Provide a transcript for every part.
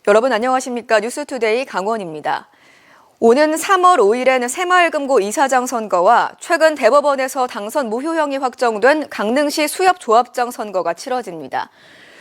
여러분 안녕하십니까? 뉴스투데이 강원입니다. 오는 3월 5일엔 새마을금고 이사장 선거와 최근 대법원에서 당선 무효형이 확정된 강릉시 수협조합장 선거가 치러집니다.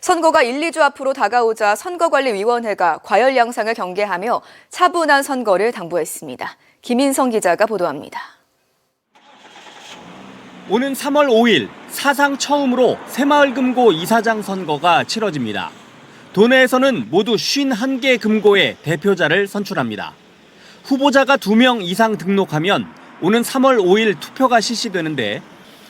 선거가 1, 2주 앞으로 다가오자 선거관리위원회가 과열 양상을 경계하며 차분한 선거를 당부했습니다. 김인성 기자가 보도합니다. 오는 3월 5일 사상 처음으로 새마을금고 이사장 선거가 치러집니다. 도내에서는 모두 51개 금고의 대표자를 선출합니다. 후보자가 2명 이상 등록하면 오는 3월 5일 투표가 실시되는데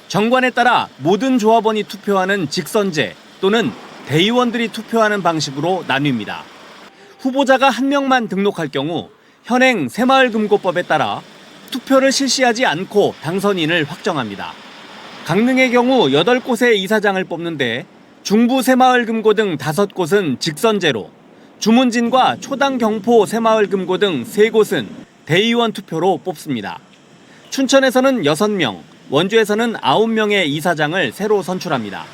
정관에 따라 모든 조합원이 투표하는 직선제 또는 대의원들이 투표하는 방식으로 나뉩니다. 후보자가 1명만 등록할 경우 현행 새마을금고법에 따라 투표를 실시하지 않고 당선인을 확정합니다. 강릉의 경우 8곳의 이사장을 뽑는데 중부 새마을금고 등 5곳은 직선제로, 주문진과 초당 경포 새마을금고 등 3곳은 대의원 투표로 뽑습니다. 춘천에서는 6명, 원주에서는 9명의 이사장을 새로 선출합니다.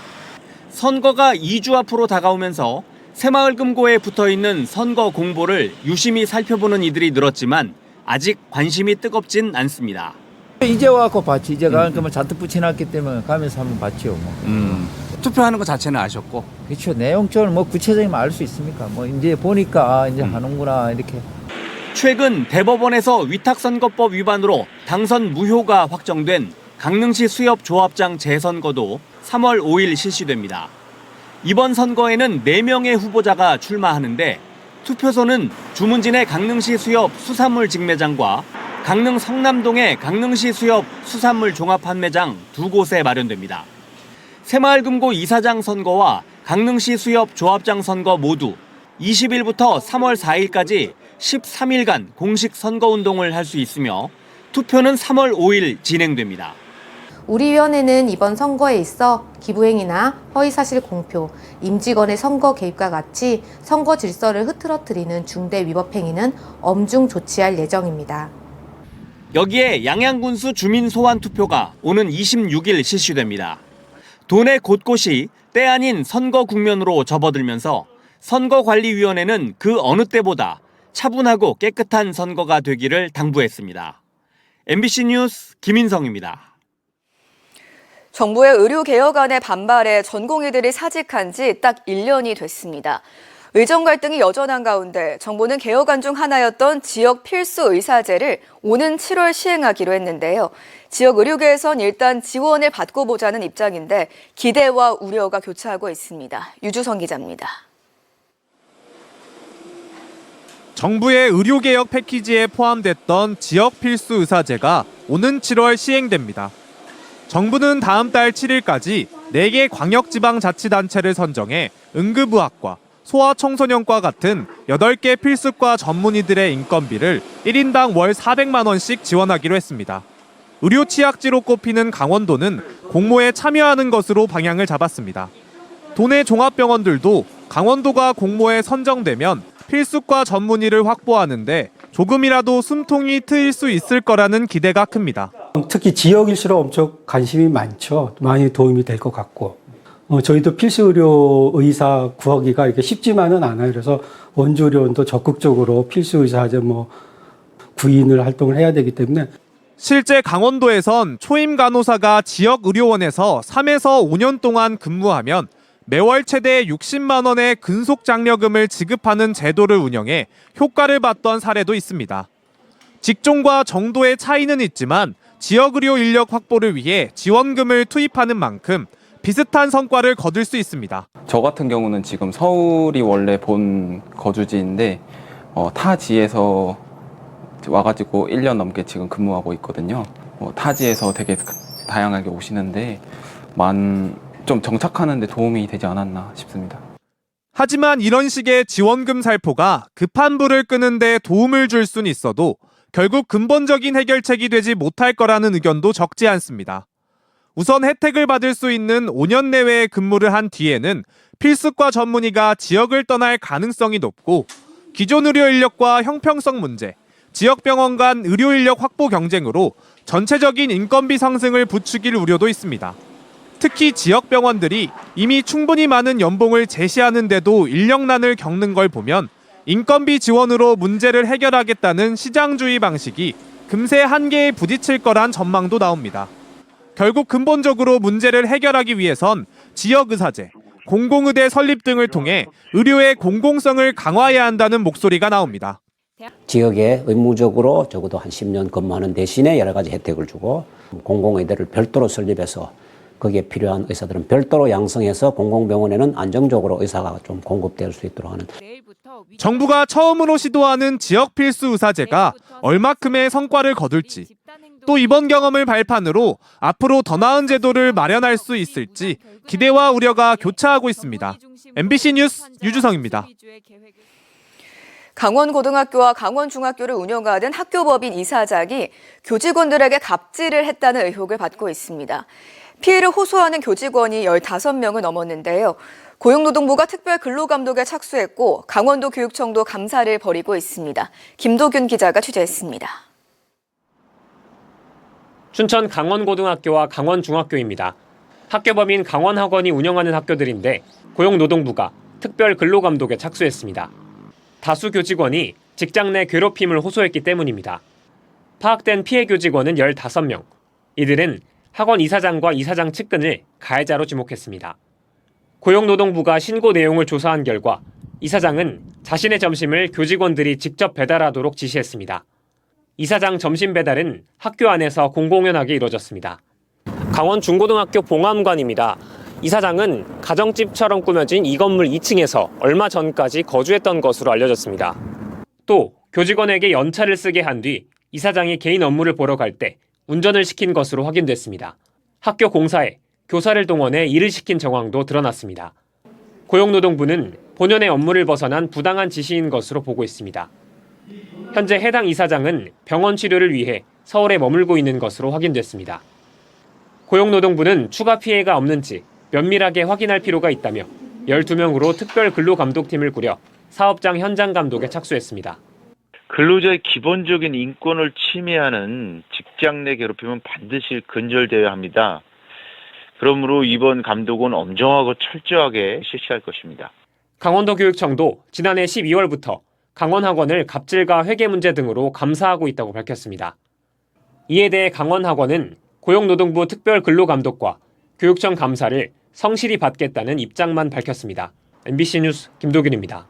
선거가 2주 앞으로 다가오면서 새마을금고에 붙어있는 선거 공보를 유심히 살펴보는 이들이 늘었지만 아직 관심이 뜨겁진 않습니다. 이제 와서 봤지. 이제 가면 잔뜩 붙여놨기 때문에 가면서 한번 봤죠. 투표하는 것 자체는 아셨고? 그렇죠. 내용적으로 뭐 구체적으로 알 수 있습니까? 뭐 이제 보니까 이제 하는구나 이렇게. 최근 대법원에서 위탁선거법 위반으로 당선 무효가 확정된 강릉시 수협조합장 재선거도 3월 5일 실시됩니다. 이번 선거에는 4명의 후보자가 출마하는데 투표소는 주문진의 강릉시 수협 수산물 직매장과 강릉 성남동의 강릉시 수협 수산물 종합판매장 2곳에 마련됩니다. 새마을금고 이사장 선거와 강릉시 수협 조합장 선거 모두 20일부터 3월 4일까지 13일간 공식 선거운동을 할 수 있으며 투표는 3월 5일 진행됩니다. 우리 위원회는 이번 선거에 있어 기부행위나 허위사실 공표, 임직원의 선거 개입과 같이 선거 질서를 흐트러뜨리는 중대 위법 행위는 엄중 조치할 예정입니다. 여기에 양양군수 주민 소환 투표가 오는 26일 실시됩니다. 도내 곳곳이 때 아닌 선거 국면으로 접어들면서 선거관리위원회는 그 어느 때보다 차분하고 깨끗한 선거가 되기를 당부했습니다. MBC 뉴스 김인성입니다. 정부의 의료개혁안에 반발해 전공의들이 사직한 지 딱 1년이 됐습니다. 의정 갈등이 여전한 가운데 정부는 개혁안 중 하나였던 지역 필수 의사제를 오는 7월 시행하기로 했는데요. 지역 의료계에선 일단 지원을 받고 보자는 입장인데 기대와 우려가 교차하고 있습니다. 유주성 기자입니다. 정부의 의료개혁 패키지에 포함됐던 지역 필수 의사제가 오는 7월 시행됩니다. 정부는 다음 달 7일까지 4개 광역지방자치단체를 선정해 응급의학과, 소아청소년과 같은 8개 필수과 전문의들의 인건비를 1인당 월 400만 원씩 지원하기로 했습니다. 의료 취약지로 꼽히는 강원도는 공모에 참여하는 것으로 방향을 잡았습니다. 도내 종합병원들도 강원도가 공모에 선정되면 필수과 전문의를 확보하는데 조금이라도 숨통이 트일 수 있을 거라는 기대가 큽니다. 특히 지역일수록 엄청 관심이 많죠. 많이 도움이 될 것 같고. 저희도 필수의료 의사 구하기가 이렇게 쉽지만은 않아요. 그래서 원주의료원도 적극적으로 필수의사제 구인을 활동을 해야 되기 때문에. 실제 강원도에선 초임 간호사가 지역 의료원에서 3에서 5년 동안 근무하면 매월 최대 60만 원의 근속 장려금을 지급하는 제도를 운영해 효과를 봤던 사례도 있습니다. 직종과 정도의 차이는 있지만 지역 의료 인력 확보를 위해 지원금을 투입하는 만큼 비슷한 성과를 거둘 수 있습니다. 저 같은 경우는 지금 서울이 원래 본 거주지인데 타지에서 와가지고 1년 넘게 지금 근무하고 있거든요. 타지에서 되게 다양하게 오시는데 좀 정착하는 데 도움이 되지 않았나 싶습니다. 하지만 이런 식의 지원금 살포가 급한 불을 끄는 데 도움을 줄 수는 있어도 결국 근본적인 해결책이 되지 못할 거라는 의견도 적지 않습니다. 우선 혜택을 받을 수 있는 5년 내외의 근무를 한 뒤에는 필수과 전문의가 지역을 떠날 가능성이 높고 기존 의료 인력과 형평성 문제, 지역병원 간 의료 인력 확보 경쟁으로 전체적인 인건비 상승을 부추길 우려도 있습니다. 특히 지역병원들이 이미 충분히 많은 연봉을 제시하는데도 인력난을 겪는 걸 보면 인건비 지원으로 문제를 해결하겠다는 시장주의 방식이 금세 한계에 부딪힐 거란 전망도 나옵니다. 결국 근본적으로 문제를 해결하기 위해선 지역의사제, 공공의대 설립 등을 통해 의료의 공공성을 강화해야 한다는 목소리가 나옵니다. 지역에 의무적으로 적어도 한 10년 근무하는 대신에 여러 가지 혜택을 주고 공공의대를 별도로 설립해서 거기에 필요한 의사들은 별도로 양성해서 공공병원에는 안정적으로 의사가 좀 공급될 수 있도록 하는. 정부가 처음으로 시도하는 지역 필수 의사제가 얼마큼의 성과를 거둘지, 또 이번 경험을 발판으로 앞으로 더 나은 제도를 마련할 수 있을지 기대와 우려가 교차하고 있습니다. MBC 뉴스 유주성입니다. 강원고등학교와 강원중학교를 운영하는 학교법인 이사장이 교직원들에게 갑질을 했다는 의혹을 받고 있습니다. 피해를 호소하는 교직원이 15명을 넘었는데요. 고용노동부가 특별 근로감독에 착수했고 강원도 교육청도 감사를 벌이고 있습니다. 김도균 기자가 취재했습니다. 춘천 강원고등학교와 강원중학교입니다. 학교법인 강원학원이 운영하는 학교들인데 고용노동부가 특별 근로감독에 착수했습니다. 다수 교직원이 직장 내 괴롭힘을 호소했기 때문입니다. 파악된 피해 교직원은 15명. 이들은 학원 이사장과 이사장 측근을 가해자로 지목했습니다. 고용노동부가 신고 내용을 조사한 결과 이사장은 자신의 점심을 교직원들이 직접 배달하도록 지시했습니다. 이사장 점심 배달은 학교 안에서 공공연하게 이루어졌습니다. 강원 중고등학교 봉암관입니다. 이사장은 가정집처럼 꾸며진 이 건물 2층에서 얼마 전까지 거주했던 것으로 알려졌습니다. 또 교직원에게 연차를 쓰게 한 뒤 이사장이 개인 업무를 보러 갈 때 운전을 시킨 것으로 확인됐습니다. 학교 공사에 교사를 동원해 일을 시킨 정황도 드러났습니다. 고용노동부는 본연의 업무를 벗어난 부당한 지시인 것으로 보고 있습니다. 현재 해당 이사장은 병원 치료를 위해 서울에 머물고 있는 것으로 확인됐습니다. 고용노동부는 추가 피해가 없는지 면밀하게 확인할 필요가 있다며 12명으로 특별 근로감독팀을 꾸려 사업장 현장 감독에 착수했습니다. 근로자의 기본적인 인권을 침해하는 직장 내 괴롭힘은 반드시 근절되어야 합니다. 그러므로 이번 감독은 엄정하고 철저하게 실시할 것입니다. 강원도 교육청도 지난해 12월부터 강원학원을 갑질과 회계 문제 등으로 감사하고 있다고 밝혔습니다. 이에 대해 강원학원은 고용노동부 특별 근로감독과 교육청 감사를 성실히 받겠다는 입장만 밝혔습니다. MBC 뉴스 김도균입니다.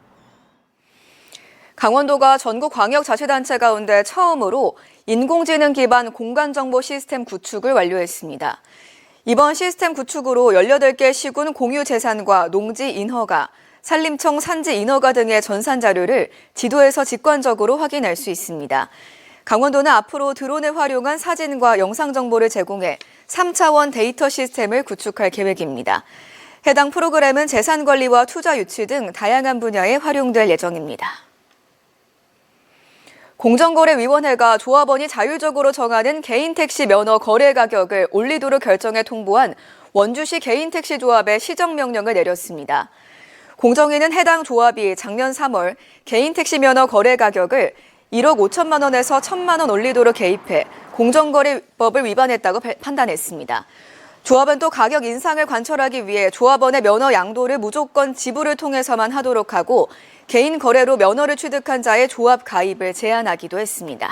강원도가 전국 광역자치단체 가운데 처음으로 인공지능 기반 공간정보 시스템 구축을 완료했습니다. 이번 시스템 구축으로 18개 시군 공유재산과 농지 인허가, 산림청 산지 인허가 등의 전산 자료를 지도에서 직관적으로 확인할 수 있습니다. 강원도는 앞으로 드론을 활용한 사진과 영상 정보를 제공해 3차원 데이터 시스템을 구축할 계획입니다. 해당 프로그램은 재산관리와 투자 유치 등 다양한 분야에 활용될 예정입니다. 공정거래위원회가 조합원이 자율적으로 정하는 개인택시 면허 거래 가격을 올리도록 결정해 통보한 원주시 개인택시조합의 시정명령을 내렸습니다. 공정위는 해당 조합이 작년 3월 개인택시 면허 거래 가격을 1억 5천만 원에서 1천만 원 올리도록 개입해 공정거래법을 위반했다고 판단했습니다. 조합은 또 가격 인상을 관철하기 위해 조합원의 면허 양도를 무조건 지불을 통해서만 하도록 하고 개인 거래로 면허를 취득한 자의 조합 가입을 제한하기도 했습니다.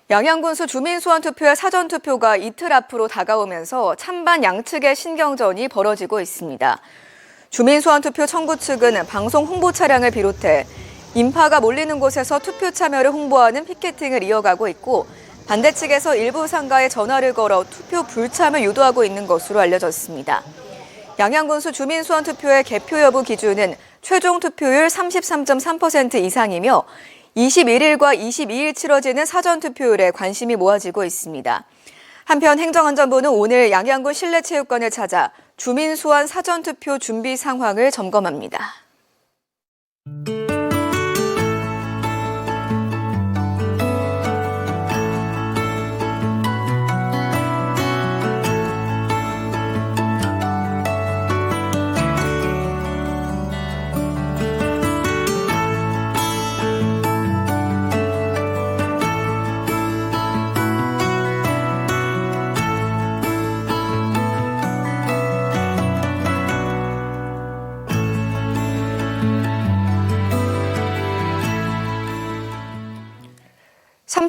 양양군수 주민소환투표의 사전투표가 이틀 앞으로 다가오면서 찬반 양측의 신경전이 벌어지고 있습니다. 주민소환투표 청구 측은 방송 홍보 차량을 비롯해 인파가 몰리는 곳에서 투표 참여를 홍보하는 피켓팅을 이어가고 있고 반대 측에서 일부 상가에 전화를 걸어 투표 불참을 유도하고 있는 것으로 알려졌습니다. 양양군수 주민소환투표의 개표 여부 기준은 최종 투표율 33.3% 이상이며 21일과 22일 치러지는 사전투표율에 관심이 모아지고 있습니다. 한편 행정안전부는 오늘 양양군 실내체육관을 찾아 주민소환 사전투표 준비 상황을 점검합니다.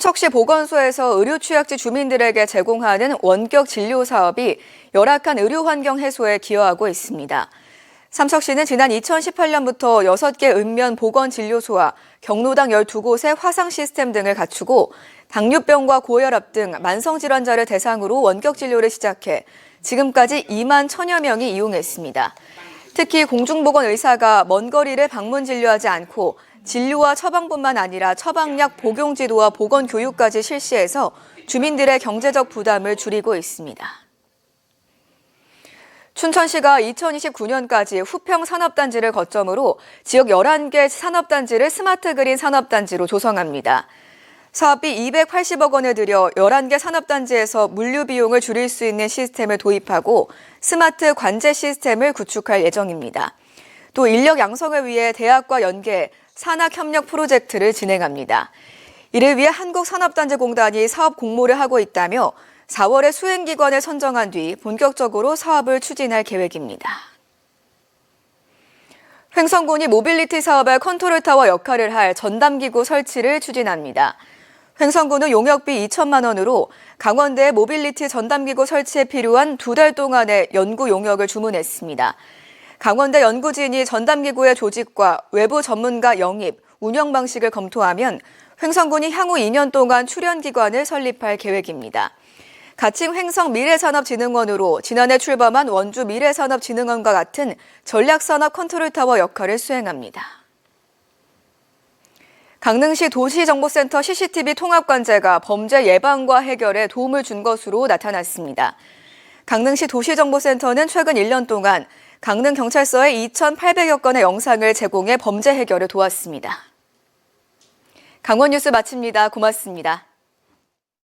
삼척시 보건소에서 의료 취약지 주민들에게 제공하는 원격 진료 사업이 열악한 의료 환경 해소에 기여하고 있습니다. 삼척시는 지난 2018년부터 6개 읍면 보건진료소와 경로당 12곳의 화상 시스템 등을 갖추고 당뇨병과 고혈압 등 만성질환자를 대상으로 원격 진료를 시작해 지금까지 2만 1,000여 명이 이용했습니다. 특히 공중보건 의사가 먼 거리를 방문 진료하지 않고 진료와 처방뿐만 아니라 처방약 복용 지도와 보건 교육까지 실시해서 주민들의 경제적 부담을 줄이고 있습니다. 춘천시가 2029년까지 후평 산업단지를 거점으로 지역 11개 산업단지를 스마트 그린 산업단지로 조성합니다. 사업비 280억 원을 들여 11개 산업단지에서 물류 비용을 줄일 수 있는 시스템을 도입하고 스마트 관제 시스템을 구축할 예정입니다. 또 인력 양성을 위해 대학과 연계 산학협력 프로젝트를 진행합니다. 이를 위해 한국산업단지공단이 사업 공모를 하고 있다며 4월에 수행기관을 선정한 뒤 본격적으로 사업을 추진할 계획입니다. 횡성군이 모빌리티 사업의 컨트롤타워 역할을 할 전담기구 설치를 추진합니다. 횡성군은 용역비 2천만 원으로 강원대에 모빌리티 전담기구 설치에 필요한 2달 동안의 연구 용역을 주문했습니다. 강원대 연구진이 전담기구의 조직과 외부 전문가 영입, 운영 방식을 검토하면 횡성군이 향후 2년 동안 출연기관을 설립할 계획입니다. 가칭 횡성미래산업진흥원으로 지난해 출범한 원주 미래산업진흥원과 같은 전략산업 컨트롤타워 역할을 수행합니다. 강릉시 도시정보센터 CCTV 통합관제가 범죄 예방과 해결에 도움을 준 것으로 나타났습니다. 강릉시 도시정보센터는 최근 1년 동안 강릉경찰서에 2,800여 건의 영상을 제공해 범죄 해결을 도왔습니다. 강원 뉴스 마칩니다. 고맙습니다.